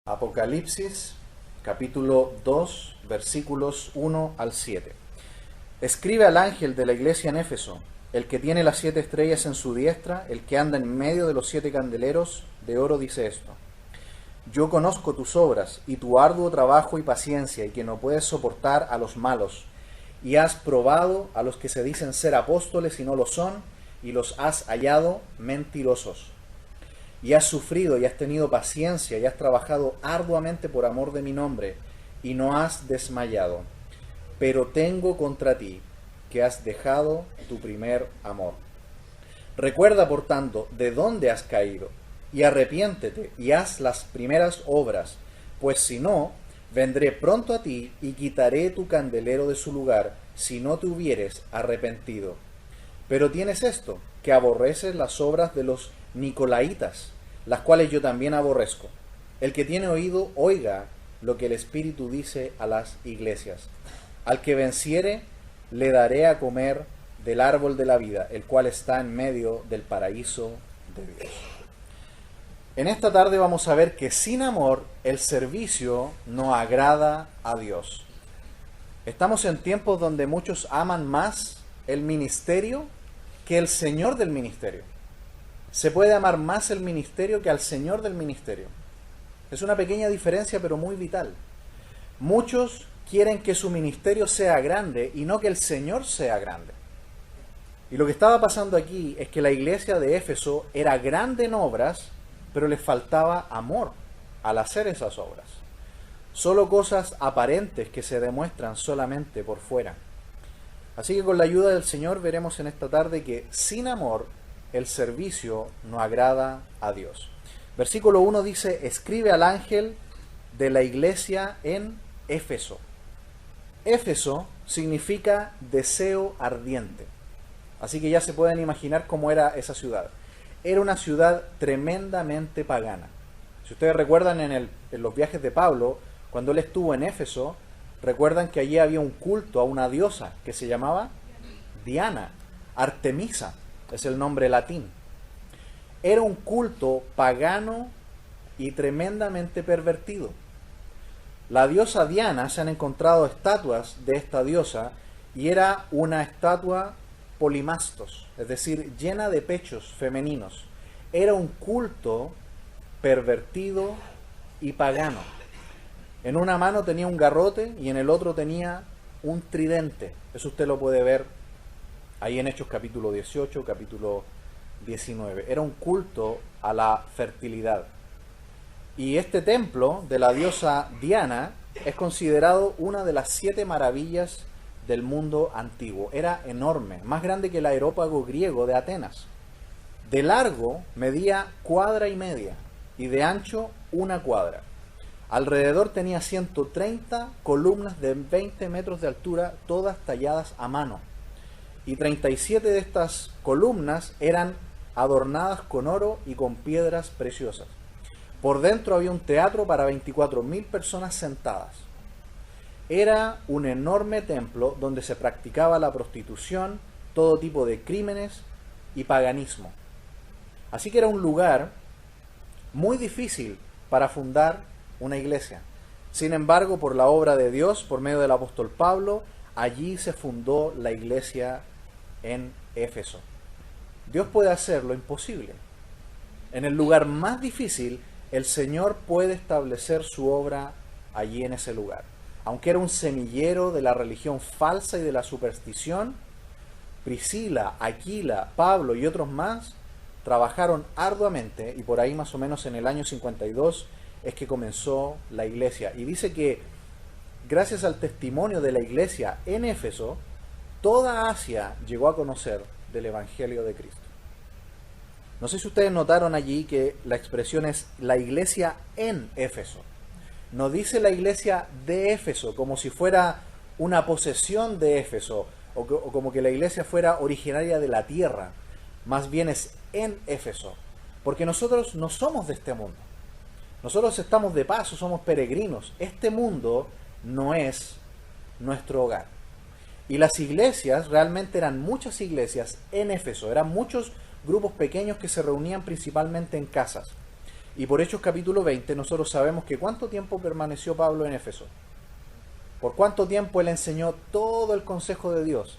Apocalipsis, capítulo 2, versículos 1 al 7. Escribe al ángel de la iglesia en Éfeso, el que tiene las 7 estrellas en su diestra, el que anda en medio de los 7 candeleros de oro, dice esto: Yo conozco tus obras y tu arduo trabajo y paciencia, y que no puedes soportar a los malos, y has probado a los que se dicen ser apóstoles y no lo son, y los has hallado mentirosos. Y has sufrido y has tenido paciencia y has trabajado arduamente por amor de mi nombre, y no has desmayado. Pero tengo contra ti que has dejado tu primer amor. Recuerda, por tanto, de dónde has caído, y arrepiéntete y haz las primeras obras, pues si no, vendré pronto a ti y quitaré tu candelero de su lugar, si no te hubieres arrepentido. Pero tienes esto, que aborreces las obras de los nicolaitas, las cuales yo también aborrezco. El que tiene oído, oiga lo que el Espíritu dice a las iglesias. Al que venciere, le daré a comer del árbol de la vida, el cual está en medio del paraíso de Dios. En esta tarde vamos a ver que sin amor el servicio no agrada a Dios. Estamos en tiempos donde muchos aman más el ministerio que el Señor del ministerio. Se puede amar más el ministerio que al Señor del ministerio. Es una pequeña diferencia, pero muy vital. Muchos quieren que su ministerio sea grande y no que el Señor sea grande. Y lo que estaba pasando aquí es que la iglesia de Éfeso era grande en obras, pero les faltaba amor al hacer esas obras. Solo cosas aparentes que se demuestran solamente por fuera. Así que con la ayuda del Señor veremos en esta tarde que sin amor el servicio no agrada a Dios. Versículo 1 dice: escribe al ángel de la iglesia en Éfeso. Éfeso significa deseo ardiente. Así que ya se pueden imaginar cómo era esa ciudad. Era una ciudad tremendamente pagana. Si ustedes recuerdan en los viajes de Pablo, cuando él estuvo en Éfeso, recuerdan que allí había un culto a una diosa que se llamaba Diana. Artemisa es el nombre latín. Era un culto pagano y tremendamente pervertido. La diosa Diana, se han encontrado estatuas de esta diosa, y era una estatua polimastos, es decir, llena de pechos femeninos. Era un culto pervertido y pagano. En una mano tenía un garrote y en el otro tenía un tridente. Eso usted lo puede ver ahí en Hechos capítulo 18, capítulo 19. Era un culto a la fertilidad. Y este templo de la diosa Diana es considerado una de las 7 maravillas del mundo antiguo. Era enorme, más grande que el areópago griego de Atenas. De largo medía 1,5 cuadras y de ancho 1 cuadra. Alrededor tenía 130 columnas de 20 metros de altura, todas talladas a mano. Y 37 de estas columnas eran adornadas con oro y con piedras preciosas. Por dentro había un teatro para 24.000 personas sentadas. Era un enorme templo donde se practicaba la prostitución, todo tipo de crímenes y paganismo. Así que era un lugar muy difícil para fundar una iglesia. Sin embargo, por la obra de Dios, por medio del apóstol Pablo, allí se fundó la iglesia en Éfeso. Dios puede hacer lo imposible. En el lugar más difícil, el Señor puede establecer su obra allí en ese lugar. Aunque era un semillero de la religión falsa y de la superstición, Priscila, Aquila, Pablo y otros más trabajaron arduamente, y por ahí más o menos en el año 52 es que comenzó la iglesia. Y dice que gracias al testimonio de la iglesia en Éfeso, toda Asia llegó a conocer del Evangelio de Cristo. No sé si ustedes notaron allí que la expresión es la iglesia en Éfeso. No dice la iglesia de Éfeso, como si fuera una posesión de Éfeso, o como que la iglesia fuera originaria de la tierra. Más bien es en Éfeso, porque nosotros no somos de este mundo. Nosotros estamos de paso, somos peregrinos. Este mundo no es nuestro hogar. Y las iglesias, realmente eran muchas iglesias en Éfeso, eran muchos grupos pequeños que se reunían principalmente en casas. Y por Hechos capítulo 20 nosotros sabemos que ¿cuánto tiempo permaneció Pablo en Éfeso? ¿Por cuánto tiempo él enseñó todo el consejo de Dios?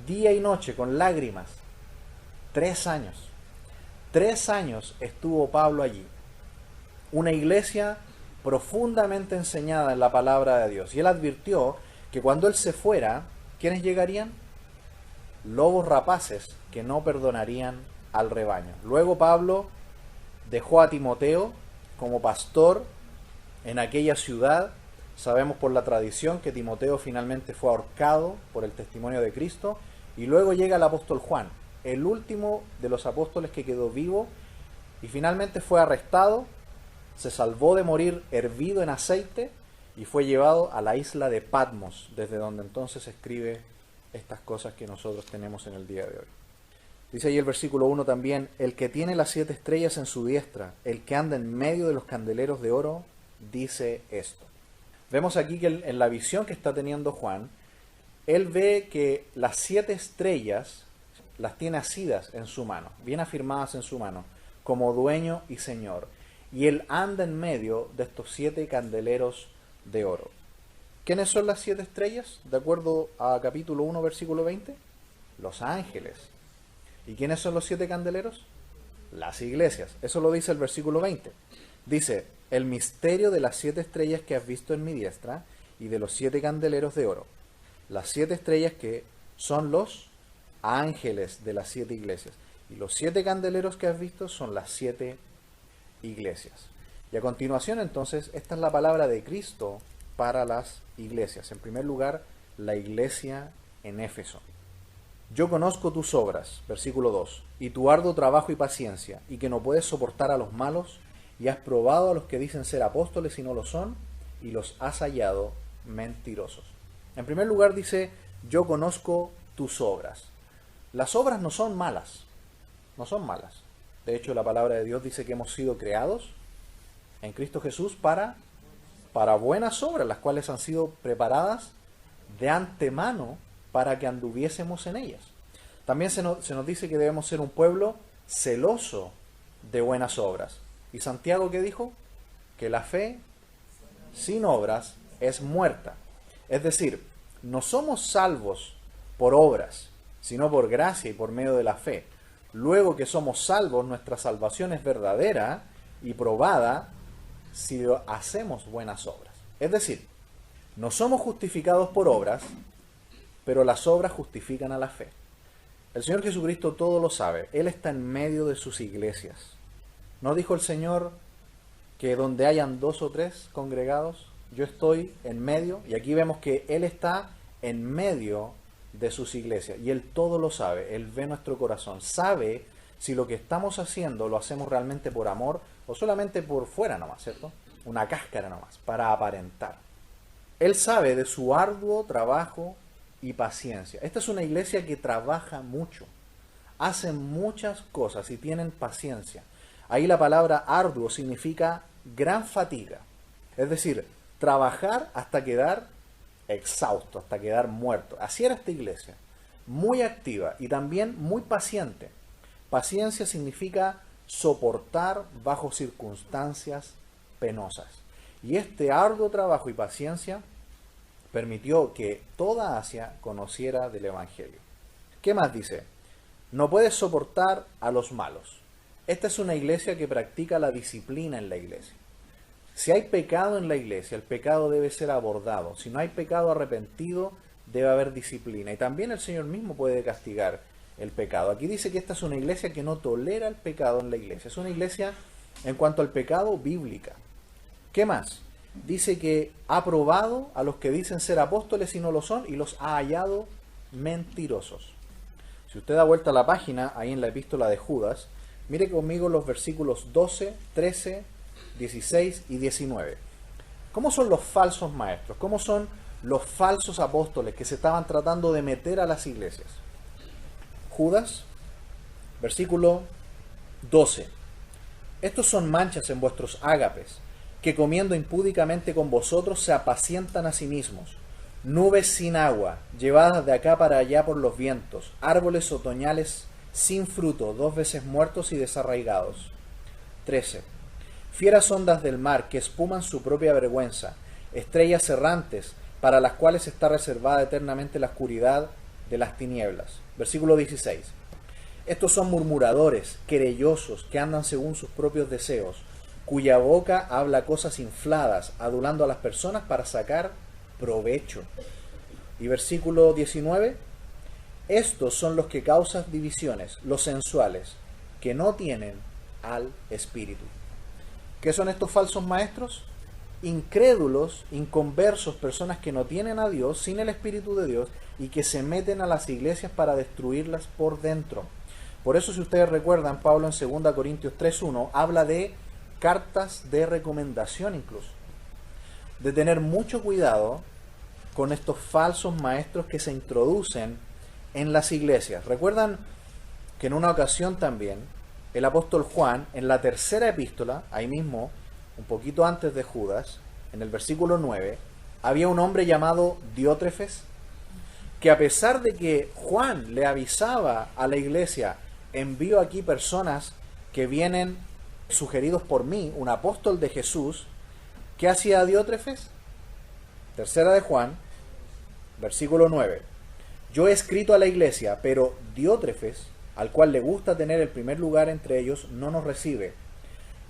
Día y noche, con lágrimas. 3 años. 3 años estuvo Pablo allí. Una iglesia profundamente enseñada en la palabra de Dios. Y él advirtió que cuando él se fuera, ¿quiénes llegarían? Lobos rapaces que no perdonarían al rebaño. Luego Pablo dejó a Timoteo como pastor en aquella ciudad. Sabemos por la tradición que Timoteo finalmente fue ahorcado por el testimonio de Cristo. Y luego llega el apóstol Juan, el último de los apóstoles que quedó vivo, y finalmente fue arrestado, se salvó de morir hervido en aceite y fue llevado a la isla de Patmos, desde donde entonces escribe estas cosas que nosotros tenemos en el día de hoy. Dice ahí el versículo 1 también: el que tiene las 7 estrellas en su diestra, el que anda en medio de los candeleros de oro, dice esto. Vemos aquí que en la visión que está teniendo Juan, él ve que las 7 estrellas las tiene asidas en su mano, bien afirmadas en su mano, como dueño y señor. Y él anda en medio de estos 7 candeleros de oro. ¿Quiénes son las 7 estrellas? De acuerdo a capítulo 1, versículo 20. Los ángeles. ¿Y quiénes son los 7 candeleros? Las iglesias. Eso lo dice el versículo 20. Dice: el misterio de las 7 estrellas que has visto en mi diestra y de los 7 candeleros de oro. Las 7 estrellas que son los ángeles de las 7 iglesias. Y los 7 candeleros que has visto son las 7 iglesias. Y a continuación entonces, esta es la palabra de Cristo para las iglesias. En primer lugar, la iglesia en Éfeso. Yo conozco tus obras, versículo 2, y tu arduo trabajo y paciencia, y que no puedes soportar a los malos, y has probado a los que dicen ser apóstoles y no lo son, y los has hallado mentirosos. En primer lugar dice: yo conozco tus obras. Las obras no son malas, no son malas. De hecho, la palabra de Dios dice que hemos sido creados en Cristo Jesús para buenas obras, las cuales han sido preparadas de antemano para que anduviésemos en ellas. También se nos dice que debemos ser un pueblo celoso de buenas obras. ¿Y Santiago qué dijo? Que la fe sin obras es muerta. Es decir, no somos salvos por obras, sino por gracia y por medio de la fe. Luego que somos salvos, nuestra salvación es verdadera y probada si hacemos buenas obras. Es decir, no somos justificados por obras, pero las obras justifican a la fe. El Señor Jesucristo todo lo sabe. Él está en medio de sus iglesias. ¿No dijo el Señor que donde hayan 2 o 3 congregados, yo estoy en medio? Y aquí vemos que Él está en medio de sus iglesias. Y Él todo lo sabe. Él ve nuestro corazón. Sabe si lo que estamos haciendo lo hacemos realmente por amor o solamente por fuera nomás, ¿cierto? Una cáscara nomás, para aparentar. Él sabe de su arduo trabajo y paciencia. Esta es una iglesia que trabaja mucho, hacen muchas cosas y tienen paciencia. Ahí la palabra arduo significa gran fatiga, es decir, trabajar hasta quedar exhausto, hasta quedar muerto. Así era esta iglesia, muy activa y también muy paciente. Paciencia significa soportar bajo circunstancias penosas. Y este arduo trabajo y paciencia permitió que toda Asia conociera del Evangelio. ¿Qué más dice? No puedes soportar a los malos. Esta es una iglesia que practica la disciplina en la iglesia. Si hay pecado en la iglesia, el pecado debe ser abordado. Si no hay pecado arrepentido, debe haber disciplina. Y también el Señor mismo puede castigar el pecado. Aquí dice que esta es una iglesia que no tolera el pecado en la iglesia. Es una iglesia, en cuanto al pecado, bíblica. ¿Qué más? Dice que ha probado a los que dicen ser apóstoles y no lo son, y los ha hallado mentirosos. Si usted da vuelta a la página, ahí en la epístola de Judas, mire conmigo los versículos 12, 13, 16 y 19. ¿Cómo son los falsos maestros? ¿Cómo son los falsos apóstoles que se estaban tratando de meter a las iglesias? Judas, versículo 12. Estos son manchas en vuestros ágapes, que comiendo impúdicamente con vosotros se apacientan a sí mismos. Nubes sin agua, llevadas de acá para allá por los vientos, árboles otoñales sin fruto, 2 veces muertos y desarraigados. 13. fieras ondas del mar que espuman su propia vergüenza, estrellas errantes para las cuales está reservada eternamente la oscuridad de las tinieblas. Versículo 16. Estos son murmuradores, querellosos, que andan según sus propios deseos, cuya boca habla cosas infladas, adulando a las personas para sacar provecho. Y versículo 19. Estos son los que causan divisiones, los sensuales, que no tienen al Espíritu. ¿Qué son estos falsos maestros? Incrédulos, inconversos, personas que no tienen a Dios, sin el Espíritu de Dios, y que se meten a las iglesias para destruirlas por dentro. Por eso, si ustedes recuerdan, Pablo en 2 Corintios 3:1 habla de cartas de recomendación incluso, de tener mucho cuidado con estos falsos maestros que se introducen en las iglesias. Recuerdan que en una ocasión también el apóstol Juan, en la tercera epístola, ahí mismo, un poquito antes de Judas, en el versículo 9, había un hombre llamado Diótrefes, que a pesar de que Juan le avisaba a la iglesia, envío aquí personas que vienen sugeridos por mí, un apóstol de Jesús, ¿qué hacía Diótrefes? Tercera de Juan, versículo 9. Yo he escrito a la iglesia, pero Diótrefes, al cual le gusta tener el primer lugar entre ellos, no nos recibe.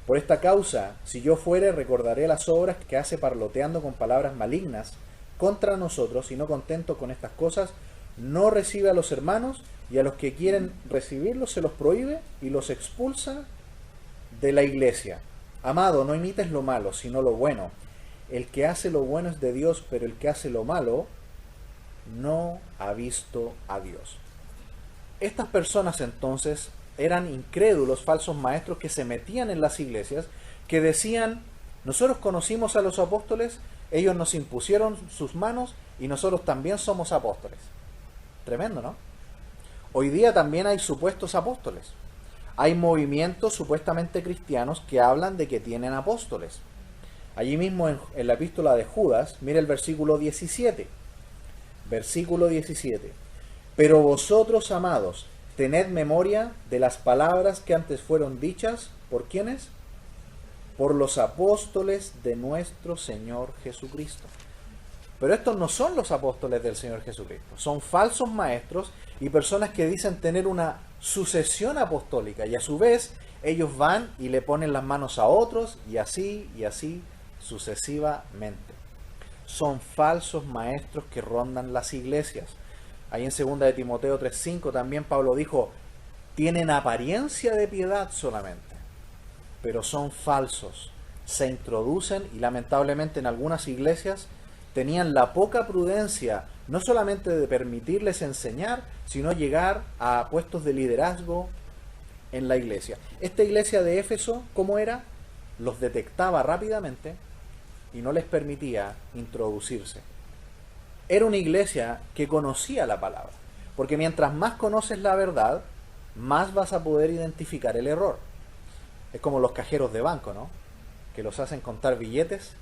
Por esta causa, si yo fuere, recordaré las obras que hace parloteando con palabras malignas contra nosotros, y no contento con estas cosas, no recibe a los hermanos, y a los que quieren recibirlos se los prohíbe y los expulsa de la iglesia. Amado, no imites lo malo, sino lo bueno. El que hace lo bueno es de Dios, pero el que hace lo malo no ha visto a Dios. Estas personas entonces eran incrédulos, falsos maestros que se metían en las iglesias, que decían, nosotros conocimos a los apóstoles, ellos nos impusieron sus manos y nosotros también somos apóstoles. Tremendo, ¿no? Hoy día también hay supuestos apóstoles. Hay movimientos supuestamente cristianos que hablan de que tienen apóstoles. Allí mismo en la epístola de Judas, mire el versículo 17. Versículo 17. Pero vosotros, amados, tened memoria de las palabras que antes fueron dichas, ¿por quiénes? Por los apóstoles de nuestro Señor Jesucristo. Pero estos no son los apóstoles del Señor Jesucristo. Son falsos maestros y personas que dicen tener una sucesión apostólica. Y a su vez, ellos van y le ponen las manos a otros y así sucesivamente. Son falsos maestros que rondan las iglesias. Ahí en 2 de Timoteo 3:5 también Pablo dijo, tienen apariencia de piedad solamente, pero son falsos. Se introducen y lamentablemente en algunas iglesias tenían la poca prudencia, no solamente de permitirles enseñar, sino llegar a puestos de liderazgo en la iglesia. Esta iglesia de Éfeso, ¿cómo era? Los detectaba rápidamente y no les permitía introducirse. Era una iglesia que conocía la palabra, porque mientras más conoces la verdad, más vas a poder identificar el error. Es como los cajeros de banco, ¿no? Que los hacen contar billetes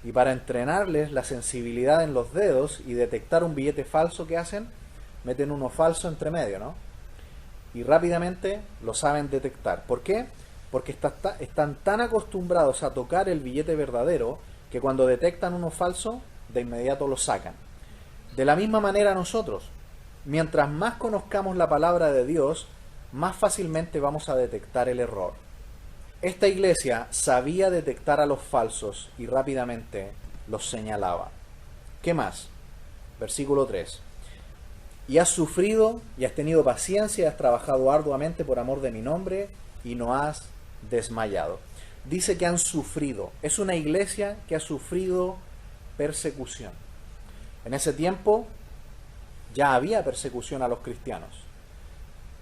y para entrenarles la sensibilidad en los dedos y detectar un billete falso que hacen, meten uno falso entre medio, ¿no? Y rápidamente lo saben detectar. ¿Por qué? Porque están tan acostumbrados a tocar el billete verdadero que cuando detectan uno falso, de inmediato lo sacan. De la misma manera nosotros, mientras más conozcamos la palabra de Dios, más fácilmente vamos a detectar el error. Esta iglesia sabía detectar a los falsos y rápidamente los señalaba. ¿Qué más? Versículo 3. Y has sufrido y has tenido paciencia y has trabajado arduamente por amor de mi nombre y no has desmayado. Dice que han sufrido. Es una iglesia que ha sufrido persecución. En ese tiempo ya había persecución a los cristianos.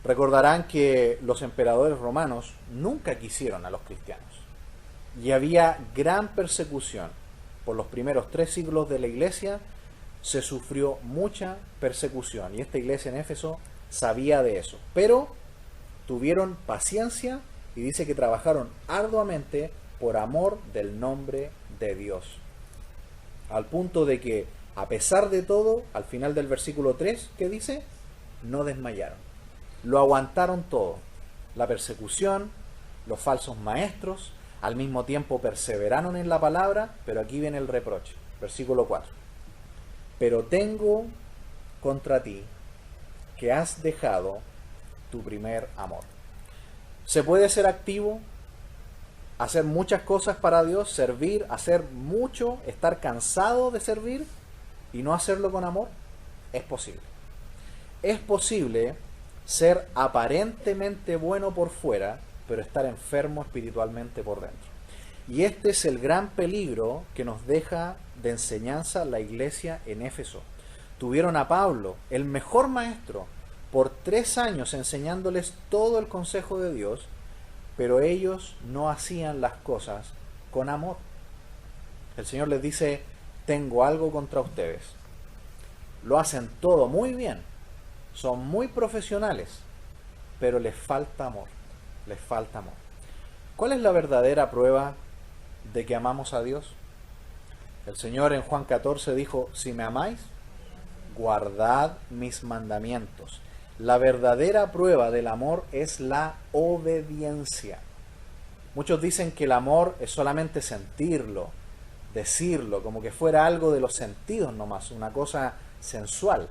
Recordarán que los emperadores romanos nunca quisieron a los cristianos. Y había gran persecución. Por los primeros 3 siglos de la iglesia se sufrió mucha persecución. Y esta iglesia en Éfeso sabía de eso. Pero tuvieron paciencia y dice que trabajaron arduamente por amor del nombre de Dios. Al punto de que, a pesar de todo, al final del versículo 3, ¿qué dice? No desmayaron. Lo aguantaron todo. La persecución, los falsos maestros, Al mismo tiempo perseveraron en la palabra, pero aquí viene el reproche. Versículo 4. Pero tengo contra ti que has dejado tu primer amor. Se puede ser activo, hacer muchas cosas para Dios, servir, hacer mucho, estar cansado de servir y no hacerlo con amor. Es posible. Es posible ser aparentemente bueno por fuera, pero estar enfermo espiritualmente por dentro. Y este es el gran peligro que nos deja de enseñanza la iglesia en Éfeso. Tuvieron a Pablo, el mejor maestro, por 3 años enseñándoles todo el consejo de Dios, pero ellos no hacían las cosas con amor. El Señor les dice, tengo algo contra ustedes. Lo hacen todo muy bien, son muy profesionales, pero les falta amor, les falta amor. ¿Cuál es la verdadera prueba de que amamos a Dios? El Señor en Juan 14 dijo, si me amáis, guardad mis mandamientos. La verdadera prueba del amor es la obediencia. Muchos dicen que el amor es solamente sentirlo, decirlo, como que fuera algo de los sentidos nomás, una cosa sensual.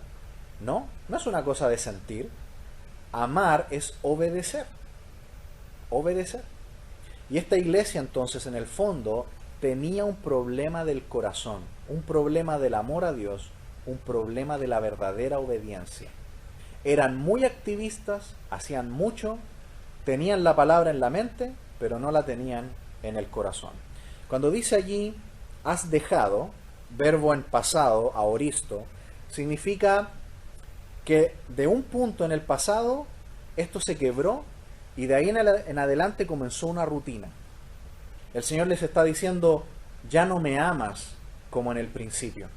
No, no es una cosa de sentir. Amar es obedecer. Obedecer. Y esta iglesia entonces en el fondo tenía un problema del corazón, un problema del amor a Dios, un problema de la verdadera obediencia. Eran muy activistas, hacían mucho, tenían la palabra en la mente, pero no la tenían en el corazón. Cuando dice allí, has dejado, verbo en pasado, aoristo, significa que de un punto en el pasado, esto se quebró y de ahí en adelante comenzó una rutina. El Señor les está diciendo, ya no me amas como en el principio.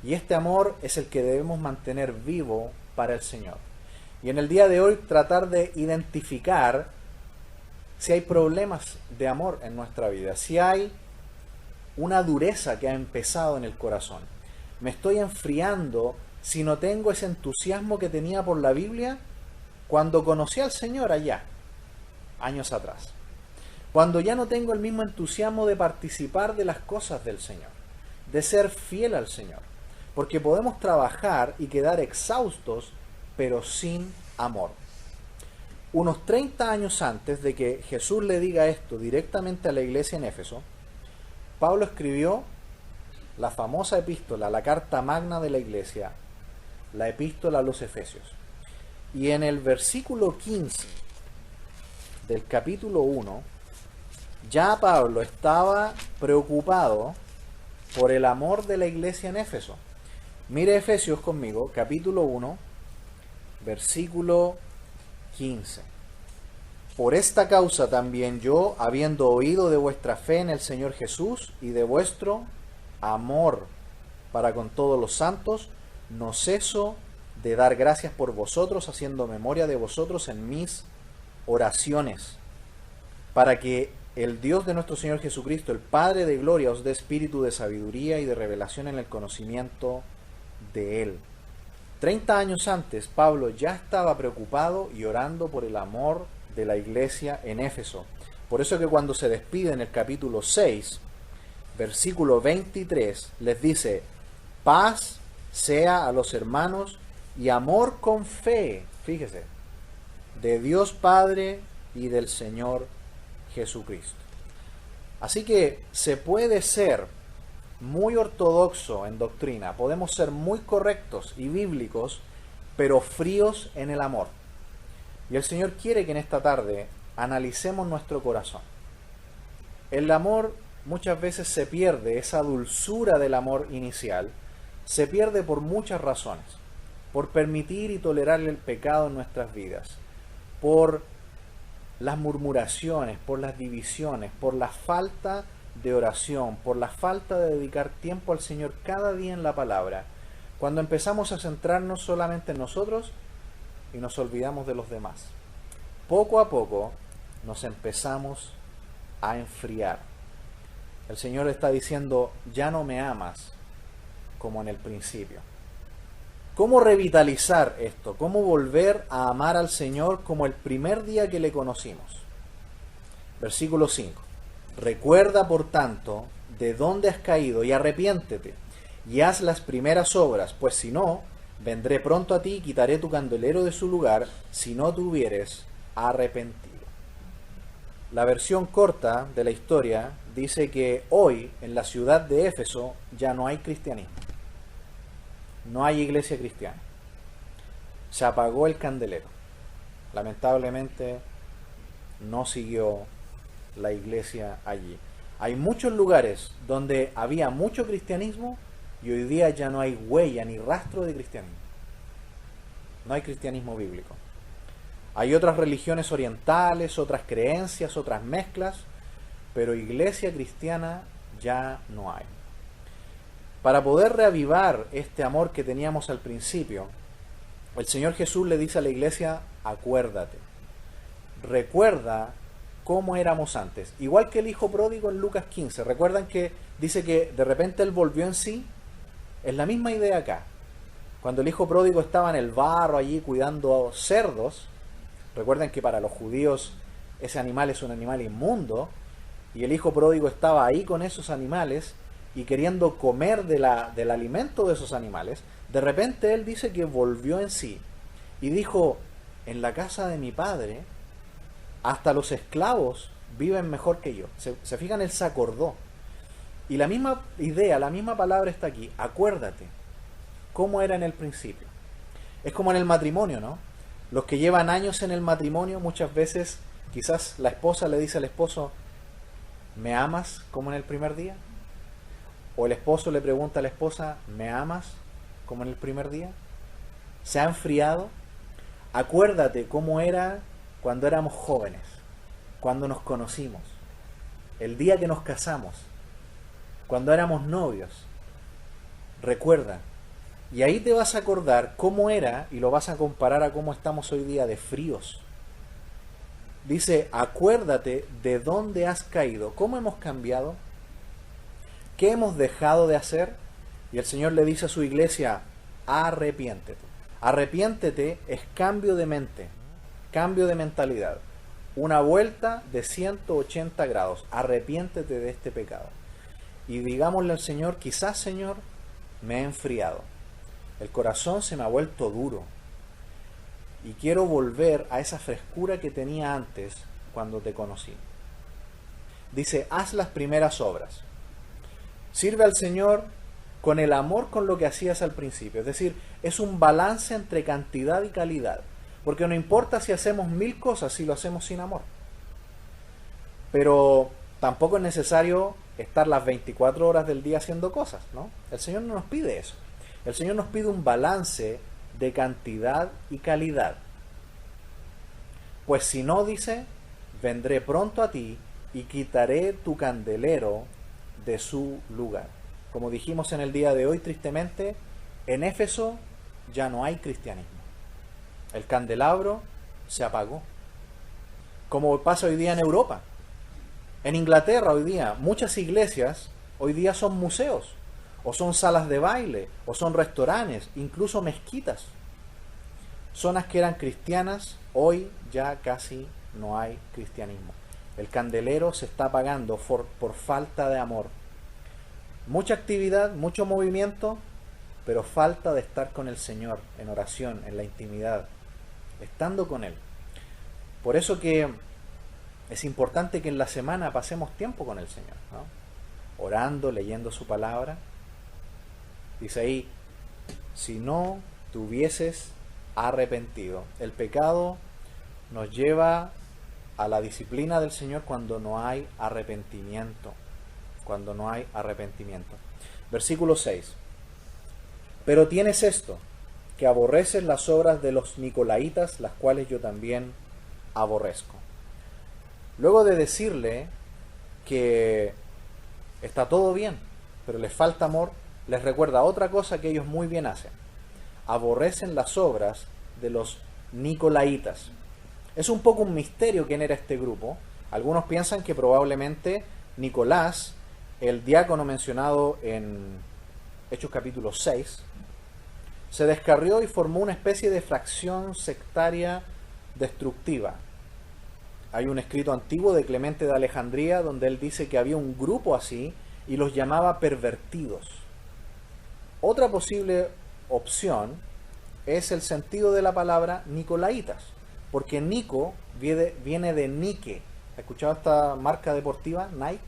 Y este amor es el que debemos mantener vivo para el Señor. Y en el día de hoy tratar de identificar si hay problemas de amor en nuestra vida, si hay una dureza que ha empezado en el corazón. Me estoy enfriando si no tengo ese entusiasmo que tenía por la Biblia cuando conocí al Señor allá, años atrás. Cuando ya no tengo el mismo entusiasmo de participar de las cosas del Señor, de ser fiel al Señor. Porque podemos trabajar y quedar exhaustos, pero sin amor. Unos 30 años antes de que Jesús le diga esto directamente a la iglesia en Éfeso, Pablo escribió la famosa epístola, la carta magna de la iglesia, la epístola a los Efesios. Y en el versículo 15 del capítulo 1, ya Pablo estaba preocupado por el amor de la iglesia en Éfeso. Mire Efesios conmigo, capítulo 1, versículo 15. Por esta causa también yo, habiendo oído de vuestra fe en el Señor Jesús y de vuestro amor para con todos los santos, no ceso de dar gracias por vosotros, haciendo memoria de vosotros en mis oraciones, para que el Dios de nuestro Señor Jesucristo, el Padre de gloria, os dé espíritu de sabiduría y de revelación en el conocimiento de Él. 30 años antes, Pablo ya estaba preocupado y orando por el amor de la iglesia en Éfeso. Por eso que cuando se despide en el capítulo 6, versículo 23, les dice, paz sea a los hermanos y amor con fe, fíjese, de Dios Padre y del Señor Jesucristo. Así que se puede ser muy ortodoxo en doctrina, podemos ser muy correctos y bíblicos, pero fríos en el amor. Y el Señor quiere que en esta tarde analicemos nuestro corazón. El amor muchas veces se pierde, esa dulzura del amor inicial, se pierde por muchas razones. Por permitir y tolerar el pecado en nuestras vidas, por las murmuraciones, por las divisiones, por la falta de oración, por la falta de dedicar tiempo al Señor cada día en la palabra, cuando empezamos a centrarnos solamente en nosotros y nos olvidamos de los demás. Poco a poco nos empezamos a enfriar. El Señor está diciendo, ya no me amas como en el principio. ¿Cómo revitalizar esto? ¿Cómo volver a amar al Señor como el primer día que le conocimos? Versículo 5. Recuerda, por tanto, de dónde has caído y arrepiéntete, y haz las primeras obras, pues si no, vendré pronto a ti y quitaré tu candelero de su lugar, si no te hubieres arrepentido. La versión corta de la historia dice que hoy en la ciudad de Éfeso ya no hay cristianismo, no hay iglesia cristiana. Se apagó el candelero. Lamentablemente no siguió la iglesia allí. Hay muchos lugares donde había mucho cristianismo y hoy día ya no hay huella ni rastro de cristianismo. No hay cristianismo bíblico. Hay otras religiones orientales, otras creencias, otras mezclas, pero iglesia cristiana ya no hay. Para poder reavivar este amor que teníamos al principio, el Señor Jesús le dice a la iglesia: acuérdate, recuerda cómo éramos antes. Igual que el hijo pródigo en Lucas 15. ¿Recuerdan que dice que de repente él volvió en sí? Es la misma idea acá. Cuando el hijo pródigo estaba en el barro allí cuidando cerdos, recuerden que para los judíos ese animal es un animal inmundo, y el hijo pródigo estaba ahí con esos animales y queriendo comer del alimento de esos animales. De repente él dice que volvió en sí y dijo: en la casa de mi padre hasta los esclavos viven mejor que yo. Se fijan, él se acordó. Y la misma idea, la misma palabra está aquí: acuérdate cómo era en el principio. Es como en el matrimonio, ¿no? Los que llevan años en el matrimonio, muchas veces quizás la esposa le dice al esposo: ¿me amas como en el primer día? O el esposo le pregunta a la esposa: ¿me amas como en el primer día? ¿Se ha enfriado? Acuérdate cómo era cuando éramos jóvenes, cuando nos conocimos, el día que nos casamos, cuando éramos novios. Recuerda. Y ahí te vas a acordar cómo era y lo vas a comparar a cómo estamos hoy día de fríos. Dice: acuérdate de dónde has caído, cómo hemos cambiado, qué hemos dejado de hacer. Y el Señor le dice a su iglesia: arrepiéntete. Arrepiéntete es cambio de mente, cambio de mentalidad, una vuelta de 180 grados. Arrepiéntete de este pecado. Y digámosle al Señor: quizás, Señor, me he enfriado. El corazón se me ha vuelto duro. Y quiero volver a esa frescura que tenía antes cuando te conocí. Dice: haz las primeras obras. Sirve al Señor con el amor con lo que hacías al principio. Es decir, es un balance entre cantidad y calidad. Porque no importa si hacemos 1000 cosas si lo hacemos sin amor. Pero tampoco es necesario estar las 24 horas del día haciendo cosas, ¿no? El Señor no nos pide eso. El Señor nos pide un balance de cantidad y calidad. Pues si no, dice, vendré pronto a ti y quitaré tu candelero de su lugar. Como dijimos en el día de hoy, tristemente, en Éfeso ya no hay cristianismo. El candelabro se apagó. Como pasa hoy día en Europa. En Inglaterra hoy día, muchas iglesias hoy día son museos, o son salas de baile, o son restaurantes, incluso mezquitas. Zonas que eran cristianas, hoy ya casi no hay cristianismo. El candelero se está apagando por falta de amor. Mucha actividad, mucho movimiento, pero falta de estar con el Señor en oración, en la intimidad, estando con Él. Por eso que es importante que en la semana pasemos tiempo con el Señor, ¿no? Orando, leyendo su palabra. Dice ahí: si no te hubieses arrepentido. El pecado nos lleva a la disciplina del Señor cuando no hay arrepentimiento. Cuando no hay arrepentimiento. Versículo 6. Pero tienes esto, que aborreces las obras de los nicolaitas, las cuales yo también aborrezco. Luego de decirle que está todo bien, pero les falta amor, les recuerda otra cosa que ellos muy bien hacen. Aborrecen las obras de los nicolaitas. Es un poco un misterio quién era este grupo. Algunos piensan que probablemente Nicolás, el diácono mencionado en Hechos capítulo 6, se descarrió y formó una especie de fracción sectaria destructiva. Hay un escrito antiguo de Clemente de Alejandría donde él dice que había un grupo así y los llamaba pervertidos. Otra posible opción es el sentido de la palabra nicolaitas, porque Nico viene de Nike. ¿Has escuchado esta marca deportiva, Nike?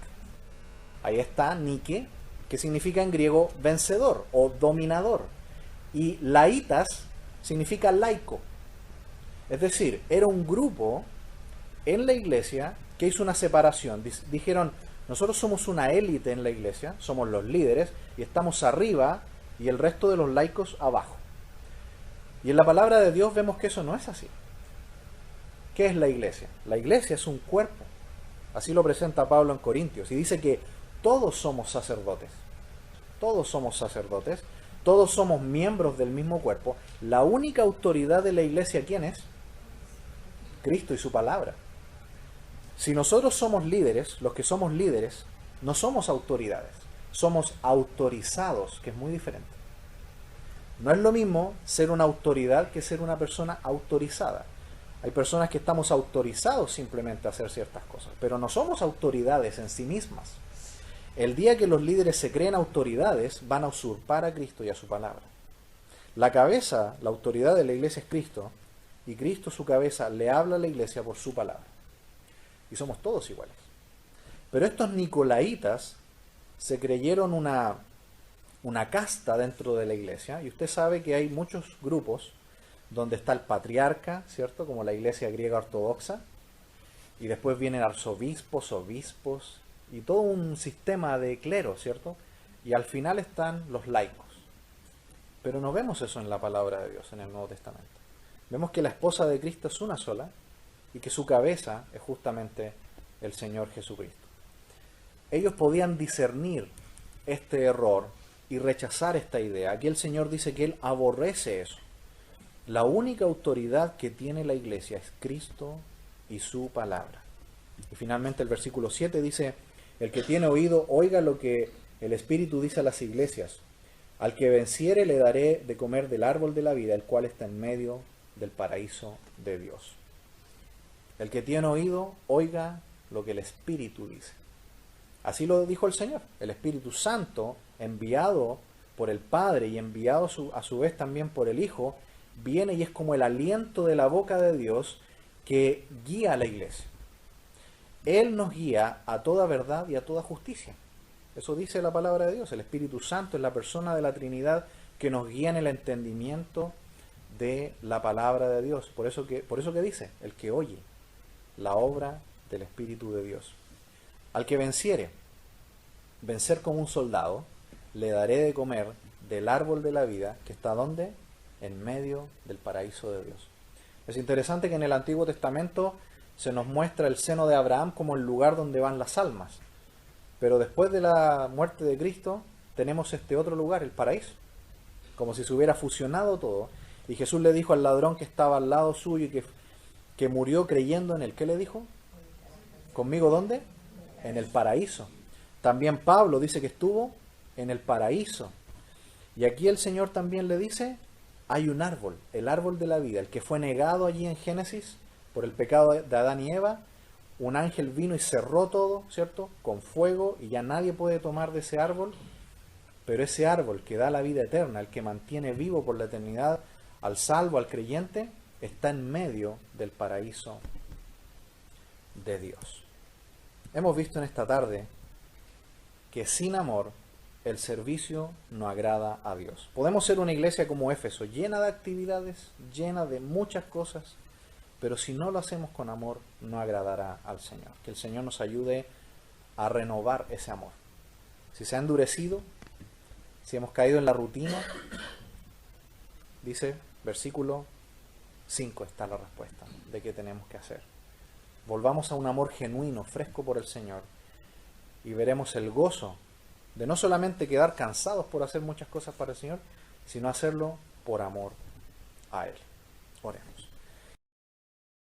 Ahí está, Nike, que significa en griego vencedor o dominador. Y laitas significa laico. Es decir, era un grupo en la iglesia que hizo una separación. Dijeron, nosotros somos una élite en la iglesia, somos los líderes, y estamos arriba y el resto de los laicos abajo. Y en la palabra de Dios vemos que eso no es así. ¿Qué es la iglesia? La iglesia es un cuerpo. Así lo presenta Pablo en Corintios. Y dice que todos somos sacerdotes. Todos somos sacerdotes. Todos somos miembros del mismo cuerpo. La única autoridad de la iglesia, ¿quién es? Cristo y su palabra. Si nosotros somos líderes, los que somos líderes, no somos autoridades. Somos autorizados, que es muy diferente. No es lo mismo ser una autoridad que ser una persona autorizada. Hay personas que estamos autorizados simplemente a hacer ciertas cosas, pero no somos autoridades en sí mismas. El día que los líderes se creen autoridades, van a usurpar a Cristo y a su palabra. La cabeza, la autoridad de la iglesia es Cristo, y Cristo, su cabeza, le habla a la iglesia por su palabra. Y somos todos iguales. Pero estos nicolaitas se creyeron una casta dentro de la iglesia, y usted sabe que hay muchos grupos donde está el patriarca, ¿cierto? Como la iglesia griega ortodoxa, y después vienen arzobispos, obispos, y todo un sistema de clero, ¿cierto? Y al final están los laicos. Pero no vemos eso en la palabra de Dios, en el Nuevo Testamento. Vemos que la esposa de Cristo es una sola, y que su cabeza es justamente el Señor Jesucristo. Ellos podían discernir este error y rechazar esta idea. Aquí el Señor dice que Él aborrece eso. La única autoridad que tiene la iglesia es Cristo y su palabra. Y finalmente el versículo 7 dice, el que tiene oído, oiga lo que el Espíritu dice a las iglesias. Al que venciere le daré de comer del árbol de la vida, el cual está en medio del paraíso de Dios. El que tiene oído, oiga lo que el Espíritu dice. Así lo dijo el Señor. El Espíritu Santo, enviado por el Padre y enviado a su vez también por el Hijo, viene y es como el aliento de la boca de Dios que guía a la iglesia. Él nos guía a toda verdad y a toda justicia. Eso dice la palabra de Dios. El Espíritu Santo es la persona de la Trinidad que nos guía en el entendimiento de la palabra de Dios. Por eso que dice, el que oye la obra del Espíritu de Dios. Al que venciere, vencer como un soldado, le daré de comer del árbol de la vida, que está ¿dónde? En medio del paraíso de Dios. Es interesante que en el Antiguo Testamento se nos muestra el seno de Abraham como el lugar donde van las almas. Pero después de la muerte de Cristo, tenemos este otro lugar, el paraíso. Como si se hubiera fusionado todo. Y Jesús le dijo al ladrón que estaba al lado suyo y que murió creyendo en él. ¿Qué le dijo? ¿Conmigo dónde? En el paraíso. También Pablo dice que estuvo en el paraíso. Y aquí el Señor también le dice, hay un árbol, el árbol de la vida, el que fue negado allí en Génesis por el pecado de Adán y Eva. Un ángel vino y cerró todo, ¿cierto? Con fuego, y ya nadie puede tomar de ese árbol. Pero ese árbol que da la vida eterna, el que mantiene vivo por la eternidad al salvo, al creyente, está en medio del paraíso de Dios. Hemos visto en esta tarde que sin amor el servicio no agrada a Dios. Podemos ser una iglesia como Éfeso, llena de actividades, llena de muchas cosas, pero si no lo hacemos con amor, no agradará al Señor. Que el Señor nos ayude a renovar ese amor. Si se ha endurecido, si hemos caído en la rutina, dice versículo 5 está la respuesta de qué tenemos que hacer. Volvamos a un amor genuino, fresco por el Señor, y veremos el gozo de no solamente quedar cansados por hacer muchas cosas para el Señor, sino hacerlo por amor a Él. Oremos.